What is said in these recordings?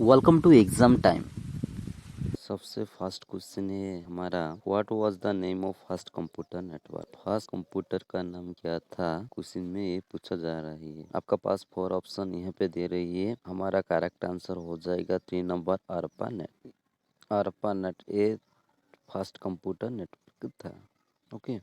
Welcome to exam time. सबसे first question है हमारा, what was the name of first computer network. First computer का नाम क्या था, क्वेश्चन में ये पूछा जा रहा है। आपका पास 4 ऑप्शन यहाँ पे दे रही है। हमारा करेक्ट आंसर हो जाएगा 3 नंबर ARPANET। ARPANEट ये फर्स्ट कंप्यूटर नेटवर्क था। ओके,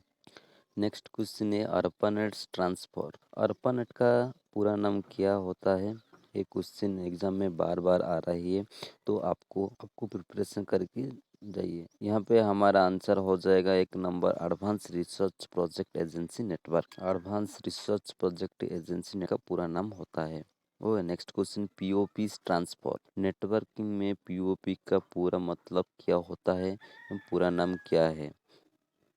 नेक्स्ट क्वेश्चन है ARPANEट ट्रांसफर। ARPANEट का पूरा नाम क्या होता है। ये क्वेश्चन एग्जाम में बार बार आ रही है, तो आपको प्रिपरेशन करके जाइए। यहाँ पे हमारा आंसर हो जाएगा 1 number advance research project agency network. Advance research project agency का पूरा नाम होता है। वो next question, POP transfer. Networking में पीओपी का पूरा मतलब क्या होता है, पूरा नाम क्या है,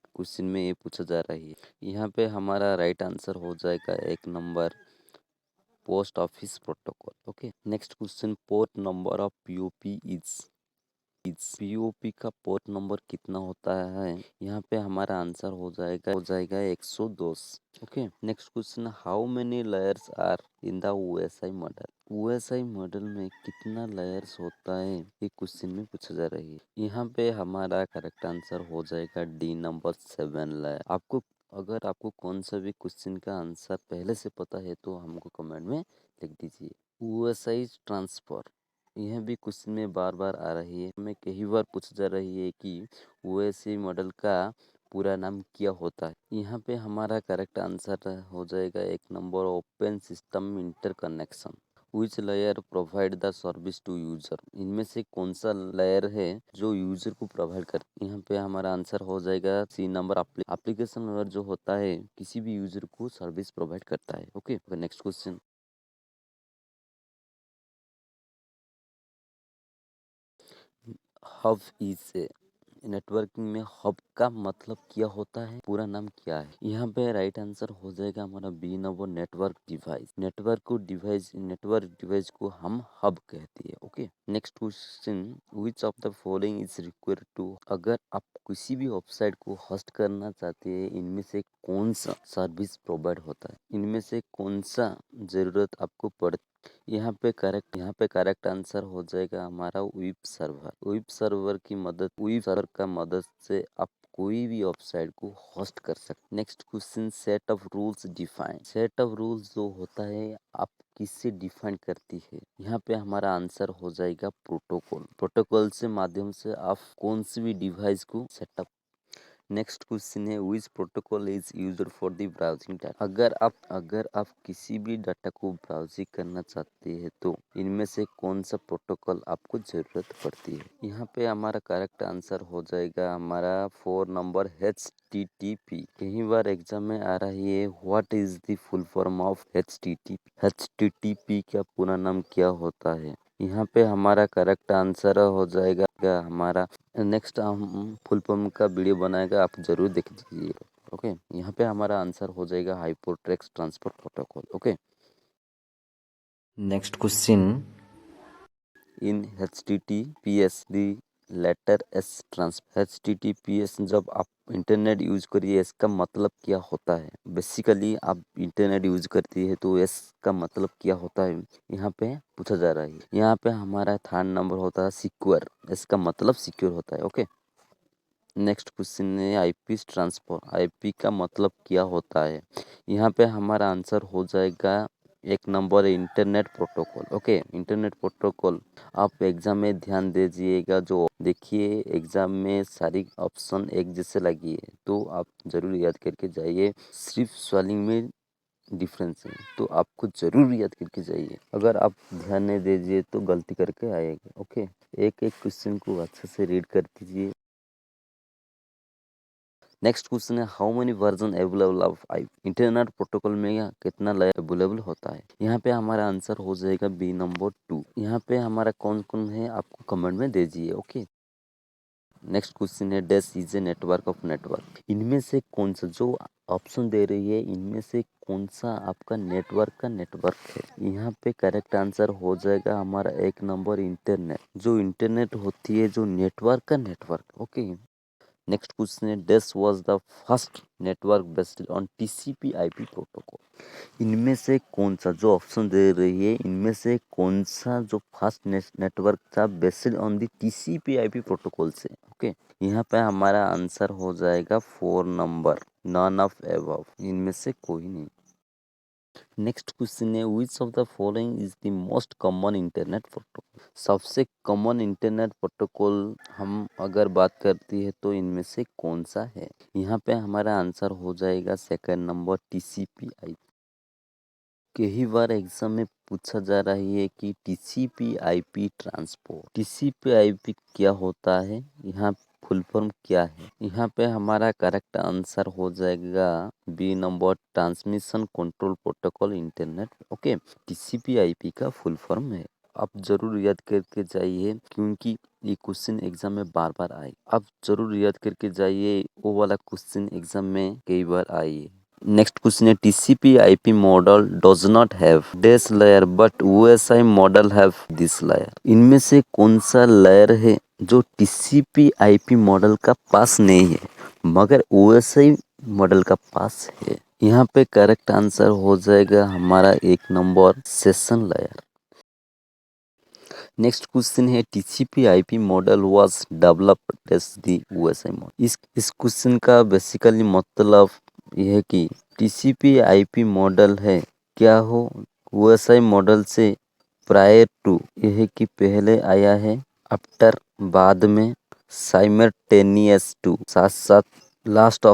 क्वेश्चन में ये पूछा जा रहा है। यहाँ पे हमारा राइट आंसर हो जाएगा 1 number post office protocol. Okay, next question, port number of POP is. POP का पोर्ट नंबर कितना होता है, यहाँ पे हमारा आंसर हो जाएगा 102। Okay, next question, how many layers are in the OSI model. OSI model में कितना लेयर्स होता है, ये क्वेश्चन में पूछा जा रही है। यहाँ पे हमारा करेक्ट आंसर हो जाएगा डी नंबर 7 लेयर। अगर आपको कौन सा भी क्वेश्चन का आंसर पहले से पता है तो हमको कमेंट में लिख दीजिए। ओएसआई ट्रांसफर, यह भी क्वेश्चन में बार बार आ रही है। हमें कई बार पूछा जा रही है कि ओएसआई मॉडल का पूरा नाम क्या होता है। यहाँ पे हमारा करेक्ट आंसर हो जाएगा 1 number open system interconnection. Which layer provide the service to user. इनमें से कौन सा लेयर है जो यूजर को प्रोवाइड कर। यहाँ पे हमारा आंसर हो जाएगा सी नंबर एप्लीकेशन लेयर, जो होता है किसी भी यूजर को सर्विस प्रोवाइड करता है। Okay, next question, hub is a. Networking में हब का मतलब क्या होता है, पूरा नाम क्या है। यहाँ पे राइट आंसर हो जाएगा हमारा B number network device. Network device को हम हब कहते हैं। Okay, next question, which of the following is required to. अगर आप किसी भी वेबसाइट को होस्ट करना चाहते हैं, इनमें से कौन सा सर्विस प्रोवाइड होता है, इनमें से कौन सा जरूरत आपको पड़ती। यहाँ पे करेक्ट आंसर हो जाएगा हमारा वेब सर्वर का मदद से आप कोई भी वेबसाइट को होस्ट कर सकते। Next question, set of rules define. Set of rules जो होता है आप किससे डिफाइन करती है। यहाँ पे हमारा आंसर हो जाएगा प्रोटोकॉल से माध्यम से आप कौन सी भी डिवाइस को सेटअप। नेक्स्ट क्वेश्चन है, विच protocol is used for the browsing data. अगर आप किसी भी डाटा को ब्राउजिंग करना चाहते हैं तो इनमें से कौन सा प्रोटोकॉल आपको जरूरत पड़ती है। यहाँ पे हमारा करेक्ट आंसर हो जाएगा हमारा 4 नंबर HTTP। कई बार एग्जाम में आ रही है, what is the full form of HTTP। HTTP का पूरा नाम क्या होता है। यहाँ पे हमारा करेक्ट आंसर हो जाएगा हमारा, नेक्स्ट हम फुल फॉर्म का वीडियो बनाएगा, आप जरूर देख लीजिए। ओके, यहाँ पे हमारा आंसर हो जाएगा hypertext transfer protocol. Okay, next question, in HTTPS the letter S transfer. HTTPS जब आप इंटरनेट यूज करिए, इसका मतलब क्या होता है। बेसिकली आप इंटरनेट यूज करती है तो एस का मतलब क्या होता है, यहाँ पे पूछा जा रहा है। यहाँ पे हमारा 3rd नंबर होता है सिक्योर। इसका मतलब सिक्योर होता है। ओके, नेक्स्ट क्वेश्चन है आईपी ट्रांसफर। आईपी का मतलब क्या होता है। यहाँ पे हमारा आंसर हो जाएगा 1 number internet protocol. Okay, internet protocol आप एग्जाम में ध्यान दीजिएगा। जो देखिए एग्जाम में सारी ऑप्शन एक जैसे लगी है, तो आप जरूर याद करके जाइए। सिर्फ स्पेलिंग में डिफरेंस है, तो आपको जरूर याद करके जाइए। अगर आप ध्यान नहीं दीजिए तो गलती करके आएगा। ओके, एक एक क्वेश्चन को अच्छे से रीड कर दीजिए। नेक्स्ट क्वेश्चन है, how many version available of I. Internet protocol में कितना लेयर अवेलेबल होता है। यहाँ पे हमारा आंसर हो जाएगा बी नंबर 2। यहाँ पे हमारा कौन कौन है आपको कमेंट में दीजिए। ओके, नेक्स्ट क्वेश्चन है, dash is a network of network. इनमें से कौन सा, जो ऑप्शन दे रही है इनमें से कौन सा आपका नेटवर्क का नेटवर्क है। यहाँ पे करेक्ट आंसर हो जाएगा हमारा 1 नंबर इंटरनेट। जो इंटरनेट होती है, जो नेटवर्क का नेटवर्क। ओके, नेक्स्ट क्वेश्चन है this was the first network based on TCP IP protocol. इनमें से कौन सा, जो ऑप्शन दे रही है, इनमें से कौन सा जो फर्स्ट नेटवर्क था based on the TCP IP protocol से। ओके, यहाँ पे हमारा आंसर हो जाएगा 4 नंबर, नन ऑफ अबव, इनमें से कोई नहीं। नेक्स्ट क्वेश्चन है which of the following is the most common internet protocol. सबसे कॉमन इंटरनेट प्रोटोकॉल हम अगर बात करती है तो इनमें से कौन सा है। यहाँ पे हमारा आंसर हो जाएगा सेकंड नंबर टीसीपी आईपी। कई बार एग्जाम में पूछा जा रहा है कि TCP IP transport, TCP IP क्या होता है, यहाँ फुल फॉर्म क्या है। यहाँ पे हमारा करेक्ट आंसर हो जाएगा B number, transmission control protocol internet. Okay, TCP IP का फुल फॉर्म है। आप जरूर याद करके जाइए क्योंकि ये क्वेश्चन एग्जाम में बार बार आए। आप जरूर याद करके जाइए, वो वाला क्वेश्चन एग्जाम में कई बार आए। नेक्स्ट क्वेश्चन है TCP IP model does not have dash layer but OSI model have this layer. इनमें से कौन सा लेयर है जो टीसीपी आईपी मॉडल का पास नहीं है मगर ओएसआई मॉडल का पास है। यहाँ पे करेक्ट आंसर हो जाएगा हमारा एक number, session layer. Next question है TCP IP model was developed as the OSI model. इस क्वेश्चन का बेसिकली मतलब यह है कि टीसीपी आईपी मॉडल है क्या हो ओएसआई मॉडल से प्रायर टू, यह है कि पहले आया है, आफ्टर बाद में, साइमल्टेनियस टू साथ साथ, last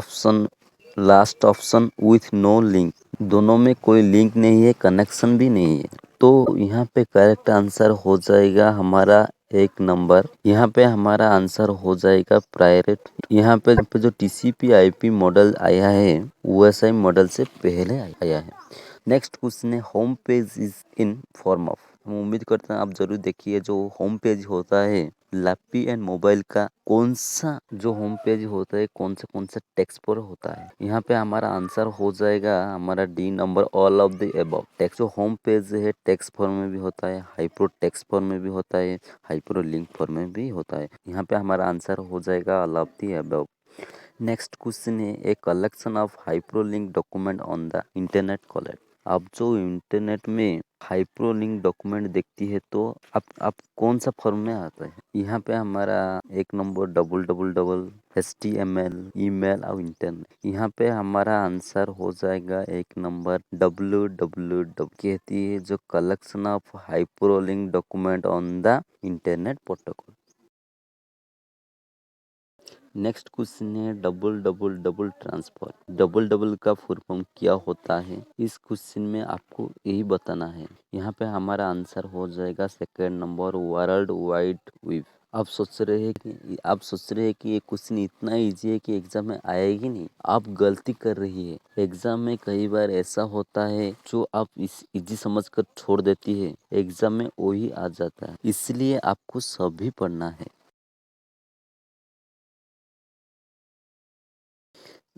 option with no link, दोनों में कोई लिंक नहीं है, कनेक्शन भी नहीं है। तो यहाँ पे करेक्ट आंसर हो जाएगा हमारा एक नंबर, यहाँ पे हमारा आंसर हो जाएगा प्रायोरिट। यहाँ पे जो टीसीपी आईपी मॉडल आया है ओएसआई मॉडल से पहले आया है। नेक्स्ट क्वेश्चन है home page is in form of. हम उम्मीद करते हैं आप जरूर देखिए, जो होम पेज होता है लैपी एंड मोबाइल का, कौन सा जो होम पेज होता है कौन सा टेक्स्ट पर होता है। यहाँ पे हमारा आंसर हो जाएगा हमारा D number, all of the above. Text जो होम पेज है टेक्स्ट फॉर्म में भी होता है, हाइप्रो टेक्स्ट फॉर्म में भी होता है, हाइप्रो लिंक फॉर्म में भी होता है। यहाँ पे हमारा आंसर हो जाएगा all of the above. Next question है a collection of hyperlink document on the internet collect. आप जो इंटरनेट में हाइपरलिंक डॉक्यूमेंट देखती है तो आप कौन सा फॉर्म में आता है। यहाँ पे हमारा एक number double double double, HTML, email और इंटरनेट। यहाँ पे हमारा आंसर हो जाएगा एक नंबर www, कहती है जो collection of hyperlink document on the internet protocol. Next question है double double double transfer. Double double का फुल फॉर्म क्या होता है, इस क्वेश्चन में आपको यही बताना है। यहाँ पे हमारा आंसर हो जाएगा second number, world wide web. आप सोच रहे हैं कि ये क्वेश्चन इतना इजी है कि एग्जाम में आएगी नहीं। आप गलती कर रही है। एग्जाम में कई बार ऐसा होता है जो आप इस इजी समझकर छोड़ देती है, एग्जाम में वही आ जाता है, इसलिए आपको सभी पढ़ना है।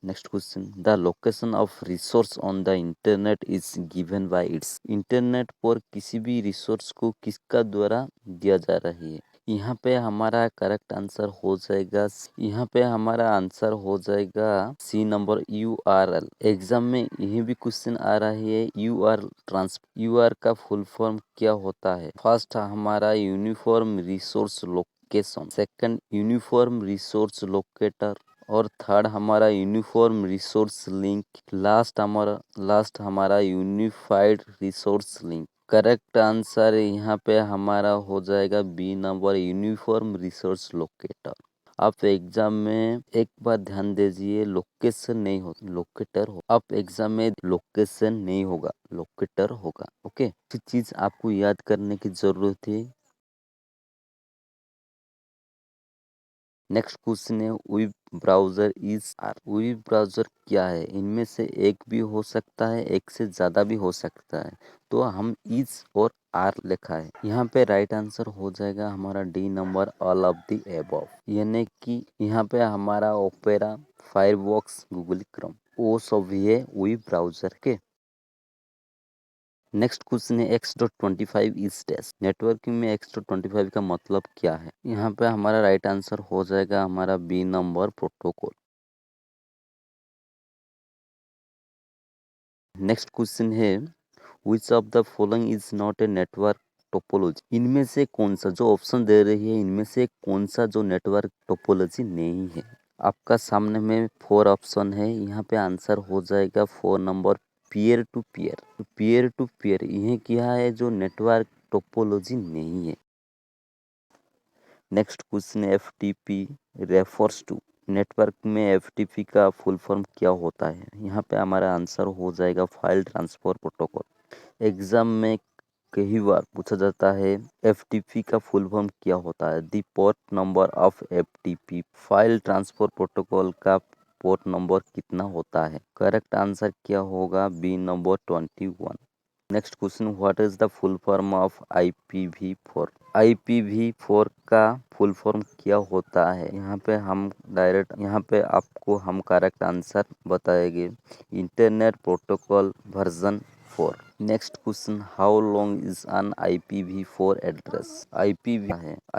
Next question the location of resource on the internet is given by it's. Internet पर किसी भी रिसोर्स को किसका द्वारा दिया जा रही है। यहाँ पे हमारा करेक्ट आंसर हो जाएगा, यहाँ पे हमारा आंसर हो जाएगा सी नंबर, URL। एग्जाम में यही भी क्वेश्चन आ रहा है UR का फुल फॉर्म क्या होता है। फर्स्ट हमारा uniform resource location, second uniform resource locator और थर्ड हमारा यूनिफॉर्म रिसोर्स लिंक, लास्ट हमारा unified resource link. Correct answer यहाँ पे हमारा हो जाएगा B number, uniform resource locator. आप एग्जाम में एक बार ध्यान दीजिए, लोकेशन नहीं हो, लोकेटर हो। आप एग्जाम में लोकेशन नहीं होगा, लोकेटर होगा। ओके, चीज आपको याद करने की जरूरत है। नेक्स्ट क्वेश्चन है web browser is are. Web browser क्या है, इनमें से एक भी हो सकता है, एक से ज्यादा भी हो सकता है, तो हम इज और आर लिखा है। यहाँ पे राइट आंसर हो जाएगा हमारा D number, all of the above. यानी कि यहाँ पे हमारा ओपेरा, फायरफॉक्स, गूगल क्रोम, वो सब भी है वेब ब्राउजर के। नेक्स्ट क्वेश्चन है x.25 इज डैश। नेटवर्किंग में x.25 का मतलब क्या है? यहाँ पे हमारा राइट आंसर हो जाएगा हमारा B number protocol. Next question है which of the following is not a network topology. इनमें से कौन सा, जो ऑप्शन दे रही है इनमें से कौन सा जो नेटवर्क टोपोलॉजी नहीं है? आपका सामने में 4 ऑप्शन है, यहाँ पे आंसर हो जाएगा 4 number peer to peer. Peer to peer यह क्या है जो नेटवर्क टोपोलॉजी नहीं है। Next question FTP refers to. Network में FTP का फुल फॉर्म क्या होता है? यहाँ पे हमारा आंसर हो जाएगा फाइल ट्रांसफर प्रोटोकॉल। एग्जाम में कई बार पूछा जाता है FTP का फुल फॉर्म क्या होता है? The port number of FTP। File transfer protocol का पोर्ट नंबर कितना होता है? करेक्ट आंसर क्या होगा? B number 21। Next question what is the full form of IPv4। IPv4 का फुल फॉर्म क्या होता है? यहाँ पे हम डायरेक्ट यहाँ पे आपको हम करेक्ट आंसर बताएंगे, internet protocol version 4। Next question how long is an IPv4 address.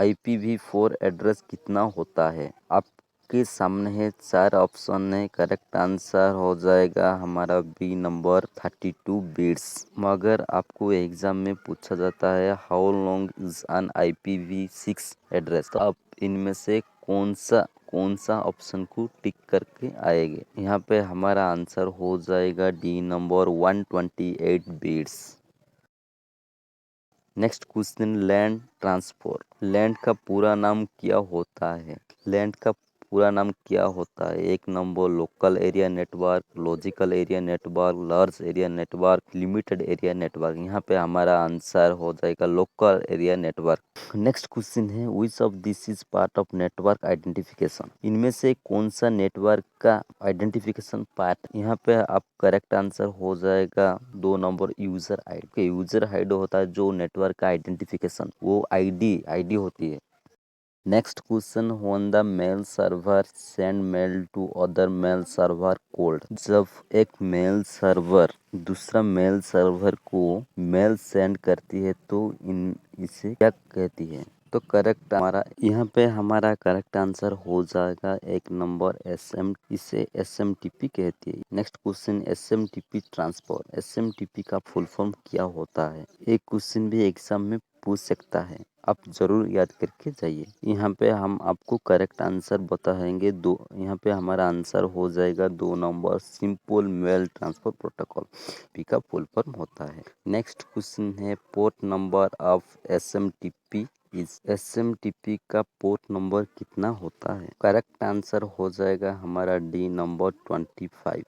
IPv4 address कितना होता है? आपके सामने है 4 ऑप्शन है, करेक्ट आंसर हो जाएगा हमारा बी नंबर 32 बिट्स। मगर आपको एग्जाम में पूछा जाता है how long is an IPv6 address, तो आप इनमें से कौन सा ऑप्शन को टिक करके आएंगे? यहाँ पे हमारा आंसर हो जाएगा D number 128 bits. Next question land transport. Land का पूरा नाम क्या होता है? लैंड का पूरा नाम क्या होता है? एक number local area network, logical area network, large area network, limited area network. यहाँ पे हमारा आंसर हो जाएगा local area network. Next question है which of this is part of network identification. इनमें से कौन सा नेटवर्क का आइडेंटिफिकेशन पार्ट? यहाँ पे आप करेक्ट आंसर हो जाएगा 2 number user ID. User ID होता है जो नेटवर्क का आइडेंटिफिकेशन, वो आईडी होती है। Next question when the mail server send mail to other mail server called. जब एक मेल सर्वर दूसरा मेल सर्वर को मेल सेंड करती है तो इसे क्या कहती है? तो करेक्ट हमारा यहाँ पे हमारा करेक्ट आंसर हो जाएगा एक नंबर इसे SMTP कहती है। Next question SMTP transport. SMTP का फुल फॉर्म क्या होता है? एक क्वेश्चन भी एग्जाम में पूछ सकता है, आप जरूर याद करके जाइए। यहाँ पे हम आपको करेक्ट आंसर बताएंगे दो। यहाँ पे हमारा आंसर हो जाएगा 2 number simple mail transfer protocol P का फुल फॉर्म होता है। नेक्स्ट क्वेश्चन है port number of SMTP is. SMTP का पोर्ट नंबर कितना होता है? करेक्ट आंसर हो जाएगा हमारा D number 25।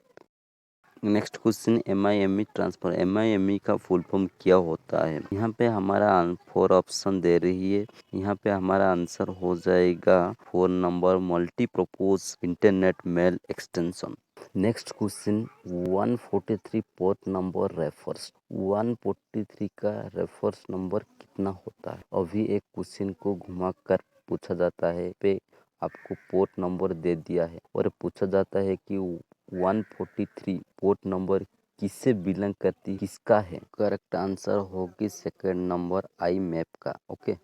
Next question MIME transfer. MIME का फुल फॉर्म क्या होता है? यहाँ पे हमारा 4 ऑप्शन दे रही है, यहाँ पे हमारा आंसर हो जाएगा 4 number multipurpose internet mail extension. Next question 143 port number refers. 143 का रेफर्स नंबर कितना होता है? अभी एक क्वेश्चन को घुमाकर पूछा जाता है, पे आपको पोर्ट नंबर दे दिया है और पूछा जाता है कि 143 पोर्ट नंबर किससे बिलोंग करती, किसका है? करेक्ट आंसर होगी सेकंड नंबर IMAP का। Okay.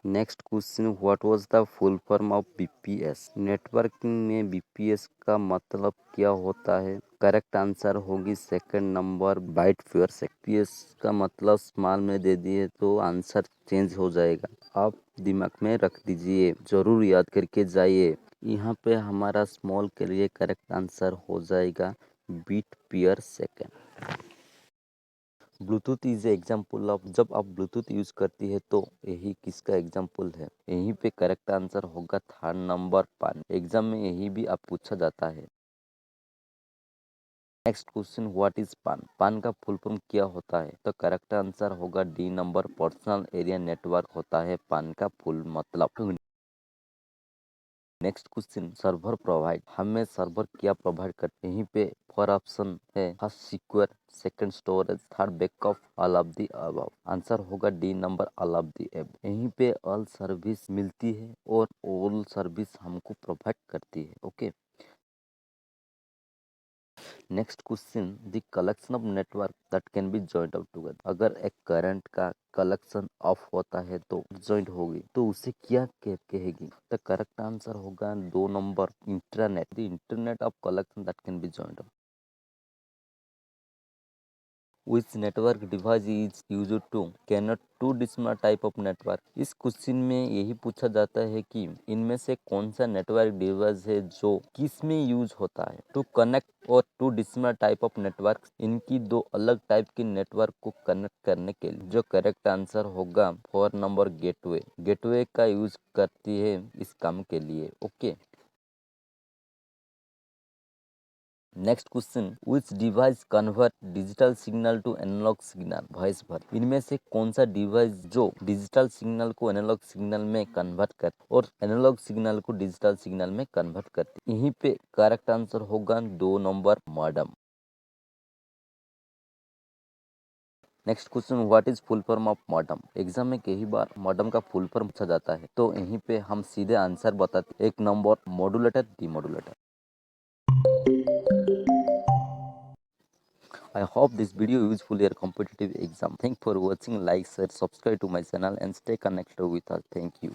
Next question what was the full form of BPS। Networking में BPS का मतलब क्या होता है? करेक्ट आंसर होगी second number byte per second. BPS का मतलब स्मॉल में दे दिए तो आंसर चेंज हो जाएगा, आप दिमाग में रख दीजिए, जरूर याद करके जाइए। यहाँ पे हमारा स्मॉल के लिए करेक्ट आंसर हो जाएगा bit per second. Bluetooth is example of. जब आप ब्लूटूथ यूज करती है तो यही किसका एग्जाम्पल है? यहीं पे करेक्ट आंसर होगा थर्ड नंबर पान। एग्जाम में यही भी आप पूछा जाता है। नेक्स्ट क्वेश्चन व्हाट इज पान। पान का फुल फॉर्म क्या होता है? तो करेक्ट आंसर होगा D number personal area network होता है पान का फुल मतलब। Next question server provide. हमें सर्वर क्या प्रोवाइड करते हैं? यहीं पे 4 ऑप्शन है, first secure, second storage, third backup, all of the above. Answer होगा D number all of the above. यहीं पे ऑल सर्विस मिलती है और ऑल सर्विस हमको प्रोवाइड करती है। Okay. Next question, the collection of network that can be joint up together. अगर एक करंट का कलेक्शन ऑफ होता है तो जॉइंट होगी तो उसे क्या कहेगी? द करेक्ट आंसर होगा 2 number, internet. The internet of collection that can be joint up. Which network device is used to connect two distinct type of network? इस क्वेश्चन में यही पूछा जाता है कि इनमें से कौन सा नेटवर्क डिवाइस है जो किस में यूज होता है टू कनेक्ट और two distinct type of network, इनकी दो अलग टाइप की नेटवर्क को कनेक्ट करने के लिए। जो करेक्ट आंसर होगा 4 नंबर, गेटवे। गेटवे का यूज करती है इस काम के लिए। Okay, next question, which device convert digital signal to analog signal? वॉइस भर। इनमें से कौन सा डिवाइस जो डिजिटल सिग्नल को एनालॉग सिग्नल में कन्वर्ट करती और एनालॉग सिग्नल को डिजिटल सिग्नल में कन्वर्ट करती? यहीं पे करेक्ट आंसर होगा 2 number, modem. Next question, what is full form of modem? Exam में कई बार मॉडेम का फुल फॉर्म पूछा जाता है तो यहीं पे हम सीधे आंसर बताते। 1 number, modulator demodulator. I hope this video useful your competitive exam. Thank for watching. Like, share, subscribe to my channel and stay connected with us. Thank you.